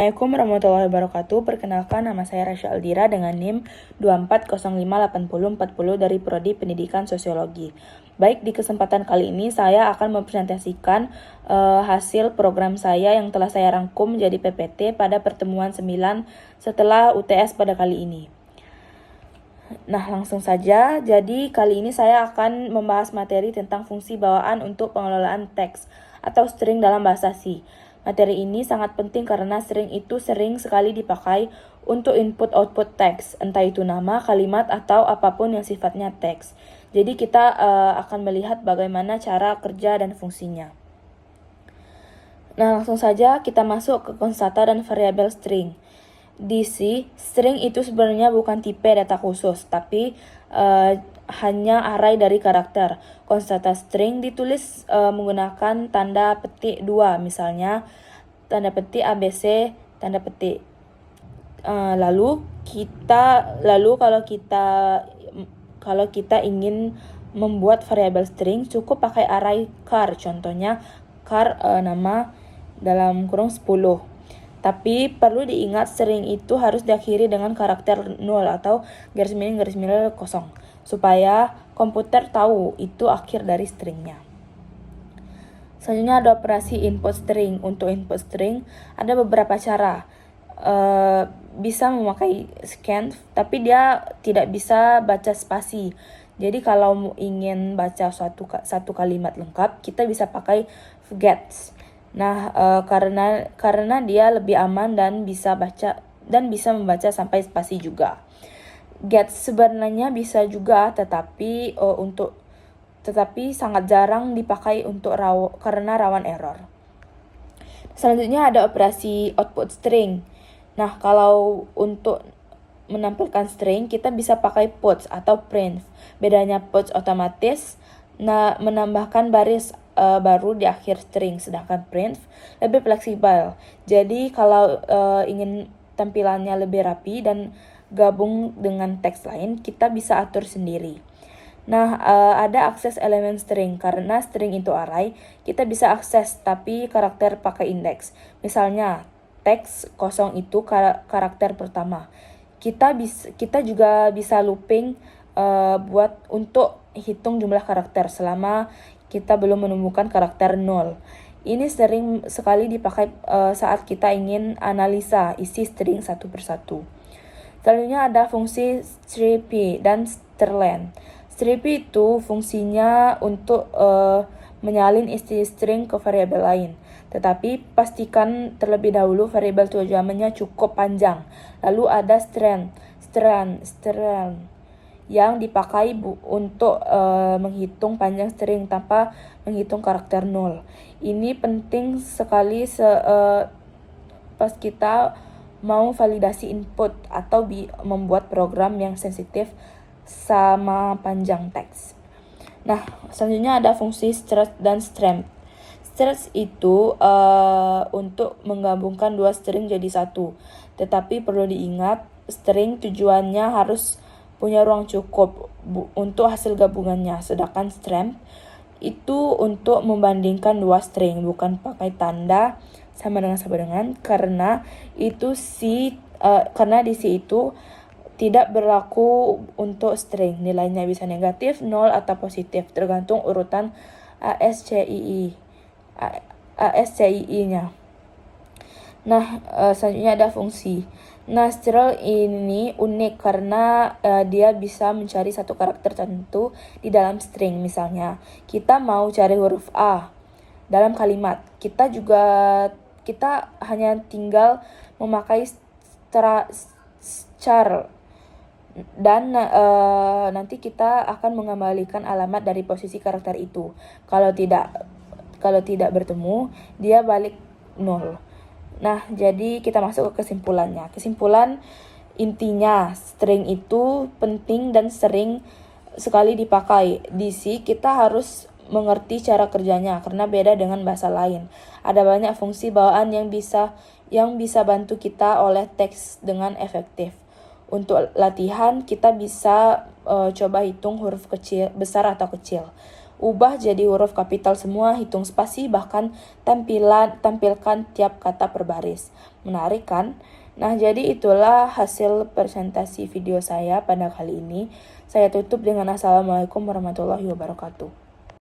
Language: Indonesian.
Assalamualaikum warahmatullahi wabarakatuh. Perkenalkan, nama saya Rasya Aldira dengan NIM 24058040 dari Prodi Pendidikan Sosiologi. Baik, di kesempatan kali ini saya akan mempresentasikan hasil program saya yang telah saya rangkum menjadi PPT pada pertemuan 9 setelah UTS pada kali ini. Nah, langsung saja. Jadi, kali ini saya akan membahas materi tentang fungsi bawaan untuk pengelolaan teks atau string dalam bahasa C. Materi ini sangat penting karena string itu sering sekali dipakai untuk input-output teks, entah itu nama, kalimat, atau apapun yang sifatnya teks. Jadi, kita akan melihat bagaimana cara kerja dan fungsinya. Nah, langsung saja kita masuk ke konstanta dan variabel string. Di C, string itu sebenarnya bukan tipe data khusus, tapi hanya array dari karakter. Konstanta string ditulis menggunakan tanda petik 2, misalnya tanda petik ABC, tanda petik. Lalu kalau kita ingin membuat variabel string, cukup pakai array char. Contohnya char nama dalam kurung 10. Tapi perlu diingat string itu harus diakhiri dengan karakter 0 atau garis miring kosong, supaya komputer tahu itu akhir dari stringnya. Selanjutnya ada operasi input string. Untuk input string ada beberapa cara. Bisa memakai scan, tapi dia tidak bisa baca spasi. Jadi kalau ingin baca satu kalimat lengkap, kita bisa pakai gets. Nah, karena dia lebih aman dan bisa membaca sampai spasi juga. Get sebenarnya bisa juga, tetapi sangat jarang dipakai karena rawan error. Selanjutnya ada operasi output string. Nah, kalau untuk menampilkan string, kita bisa pakai puts atau print. Bedanya puts otomatis menambahkan baris baru di akhir string, sedangkan print lebih fleksibel. Jadi kalau ingin tampilannya lebih rapi dan gabung dengan teks lain, kita bisa atur sendiri. Nah, ada akses elemen string. Karena string itu array, kita bisa akses tapi karakter pakai indeks. Misalnya teks kosong itu karakter pertama. Kita juga bisa looping buat untuk hitung jumlah karakter selama kita belum menemukan karakter 0. Ini sering sekali dipakai saat kita ingin analisa isi string satu persatu. Selanjutnya ada fungsi strip dan strlen. Strip itu fungsinya untuk menyalin isi string ke variabel lain. Tetapi pastikan terlebih dahulu variabel tujuannya cukup panjang. Lalu ada strlen yang dipakai untuk menghitung panjang string tanpa menghitung karakter 0. Ini penting sekali pas kita mau validasi input atau membuat program yang sensitif sama panjang teks. Nah, selanjutnya ada fungsi stretch dan stremp. Stretch itu untuk menggabungkan dua string jadi satu. Tetapi perlu diingat, string tujuannya harus punya ruang cukup untuk hasil gabungannya. Sedangkan stremp itu untuk membandingkan dua string, bukan pakai tanda sama dengan karena di C itu tidak berlaku untuk string. Nilainya bisa negatif, 0 atau positif, tergantung urutan ASCII-nya. Nah, selanjutnya ada fungsi. Nah, strl ini unik karena dia bisa mencari satu karakter tertentu di dalam string. Misalnya, kita mau cari huruf A dalam kalimat. Kita hanya tinggal memakai char dan nanti kita akan mengembalikan alamat dari posisi karakter itu. Kalau tidak bertemu, dia balik 0. Nah, jadi kita masuk ke kesimpulannya. Kesimpulan intinya, string itu penting dan sering sekali dipakai. Di C, kita harus mengerti cara kerjanya karena beda dengan bahasa lain. Ada banyak fungsi bawaan yang bisa bantu kita oleh teks dengan efektif. Untuk latihan, kita bisa coba hitung huruf besar atau kecil. ubah jadi huruf kapital semua, hitung spasi, bahkan tampilkan tiap kata per baris. Menarik kan? Nah, jadi itulah hasil presentasi video saya pada kali ini. Saya tutup dengan Assalamualaikum warahmatullahi wabarakatuh.